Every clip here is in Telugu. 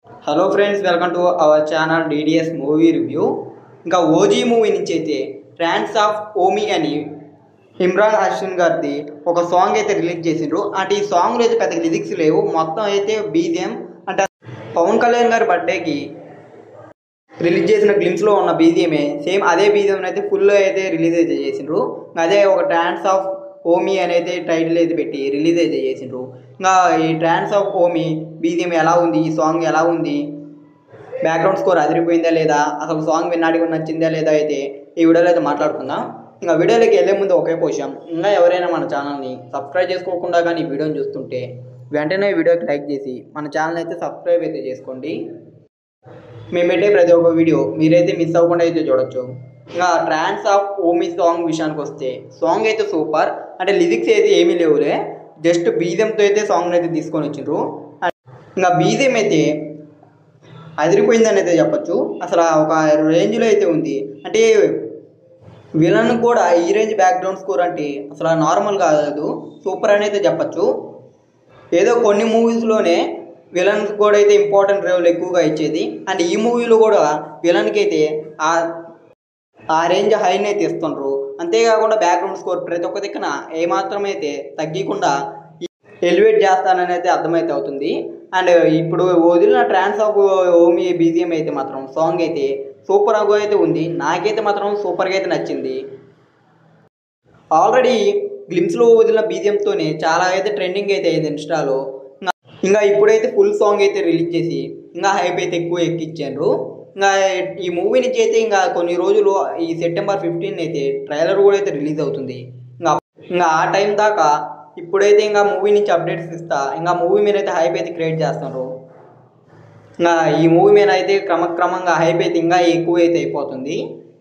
Hello friends, welcome to our channel DDS movie review. ఇంకా ఓజీ మూవీ నుంచి అయితే ట్రాన్స్ ఆఫ్ ఓమి అని ఇమ్రాన్ హసన్ గారిది ఒక సాంగ్ అయితే రిలీజ్ చేసిండ్రు. అంటే ఈ సాంగ్లో అయితే పెద్ద లిరిక్స్ లేవు, మొత్తం అయితే బీజిఎం. అంటే పవన్ కళ్యాణ్ గారి బర్త్డేకి రిలీజ్ చేసిన గ్లిమ్స్లో ఉన్న బీజిఎమే సేమ్ అదే బీజిఎం అయితే ఫుల్ అయితే రిలీజ్ అయితే చేసిండ్రు. అదే ఒక ట్రాన్స్ ఆఫ్ ఓమి అని అయితే టైటిల్ అయితే పెట్టి రిలీజ్ అయితే చేసిండ్రు. ఇంకా ఈ ట్రాన్స్ ఆఫ్ ఓమి బీజిఎం ఎలా ఉంది, ఈ సాంగ్ ఎలా ఉంది, బ్యాక్గ్రౌండ్ స్కోర్ అదిరిపోయిందా లేదా, అసలు సాంగ్ విన్నాడికి నచ్చిందా లేదా అయితే ఈ వీడియోలో అయితే మాట్లాడుకుందాం. ఇంకా వీడియోలోకి వెళ్ళే ముందు ఒకే క్వశ్చన్, ఇంకా ఎవరైనా మన ఛానల్ని సబ్స్క్రైబ్ చేసుకోకుండా కానీ ఈ వీడియోని చూస్తుంటే వెంటనే వీడియోకి లైక్ చేసి మన ఛానల్ అయితే సబ్స్క్రైబ్ అయితే చేసుకోండి. మేము పెట్టే ప్రతి ఒక్క వీడియో మీరైతే మిస్ అవ్వకుండా అయితే చూడొచ్చు. ఇంకా ట్రాన్స్ ఆఫ్ ఓమి సాంగ్ విషయానికి వస్తే సాంగ్ అయితే సూపర్. అంటే లిరిక్స్ అయితే ఏమీ లేవులే, జస్ట్ బీజిఎంతో అయితే సాంగ్ అయితే తీసుకొని వచ్చిండ్రు. ఇంకా బీజిఎం అయితే అదిరిపోయిందని అయితే చెప్పచ్చు. అసలు ఒక రేంజ్లో అయితే ఉంది. అంటే విలన్ కూడా ఈ రేంజ్ బ్యాక్గ్రౌండ్ స్కోర్ అంటే అసలు నార్మల్ కాదు, సూపర్ అని అయితే చెప్పచ్చు. ఏదో కొన్ని మూవీస్లోనే విలన్స్ కూడా అయితే ఇంపార్టెంట్ రోల్ ఎక్కువగా ఇచ్చేది. అండ్ ఈ మూవీలో కూడా విలన్కి అయితే ఆ రేంజ్ హైని అయితే ఇస్తుండ్రు. అంతేకాకుండా బ్యాక్గ్రౌండ్ స్కోర్ ప్రతి ఒక్క దిక్కున ఏమాత్రం అయితే తగ్గకుండా ఎలివేట్ చేస్తానని అయితే అర్థమైతే అవుతుంది. అండ్ ఇప్పుడు వదిలిన ట్రాన్స్ ఆఫ్ ఓమి బీజిఎం అయితే మాత్రం సాంగ్ అయితే సూపర్గా అయితే ఉంది. నాకైతే మాత్రం సూపర్గా అయితే నచ్చింది. ఆల్రెడీ గ్లిమ్స్లో వదిలిన బీజిఎంతోనే చాలా అయితే ట్రెండింగ్ అయితే అయింది ఇన్స్టాలో. ఇంకా ఇప్పుడైతే ఫుల్ సాంగ్ అయితే రిలీజ్ చేసి ఇంకా హైప్ అయితే ఎక్కువ ఎక్కిచ్చారు. ఇంకా ఈ మూవీ నుంచి అయితే ఇంకా కొన్ని రోజులు ఈ సెప్టెంబర్ 15 అయితే ట్రైలర్ కూడా అయితే రిలీజ్ అవుతుంది. ఇంకా ఆ టైం దాకా ఇప్పుడైతే ఇంకా మూవీ నుంచి అప్డేట్స్ ఇస్తా, ఇంకా మూవీ మీద అయితే హైప్ అయితే క్రియేట్ చేస్తున్నారు. ఇంకా ఈ మూవీ మీద అయితే క్రమక్రమంగా హైప్ అయితే ఇంకా ఎక్కువ అయితే అయిపోతుంది.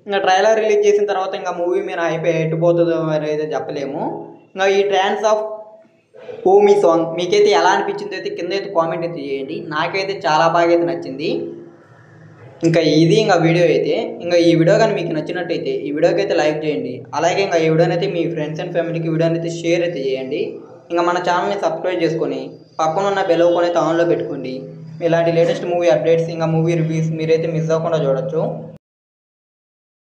ఇంకా ట్రైలర్ రిలీజ్ చేసిన తర్వాత ఇంకా మూవీ మీద హైప్ ఎట్టుపోతుందో మరి అయితే చెప్పలేము. ఇంకా ఈ ట్రాన్స్ ఆఫ్ ఓమి సాంగ్ మీకైతే ఎలా అనిపించిందో అయితే కింద అయితే కామెంట్ అయితే చేయండి. నాకైతే చాలా బాగా అయితే నచ్చింది. ఇంకా ఇది ఇంకా వీడియో అయితే ఇంకా ఈ వీడియో కానీ మీకు నచ్చినట్టయితే ఈ వీడియోకి అయితే లైక్ చేయండి. అలాగే ఇంకా ఈ వీడియోని అయితే మీ ఫ్రెండ్స్ అండ్ ఫ్యామిలీకి వీడియోని అయితే షేర్ అయితే చేయండి. ఇంకా మన ఛానల్ని సబ్స్క్రైబ్ చేసుకొని పక్కన ఉన్న బెల్ ఐకాన్ అయితే ఆన్లో పెట్టుకోండి. ఇలాంటి లేటెస్ట్ మూవీ అప్డేట్స్ ఇంకా మూవీ రివ్యూస్ మీరైతే మిస్ అవ్వకుండా చూడొచ్చు.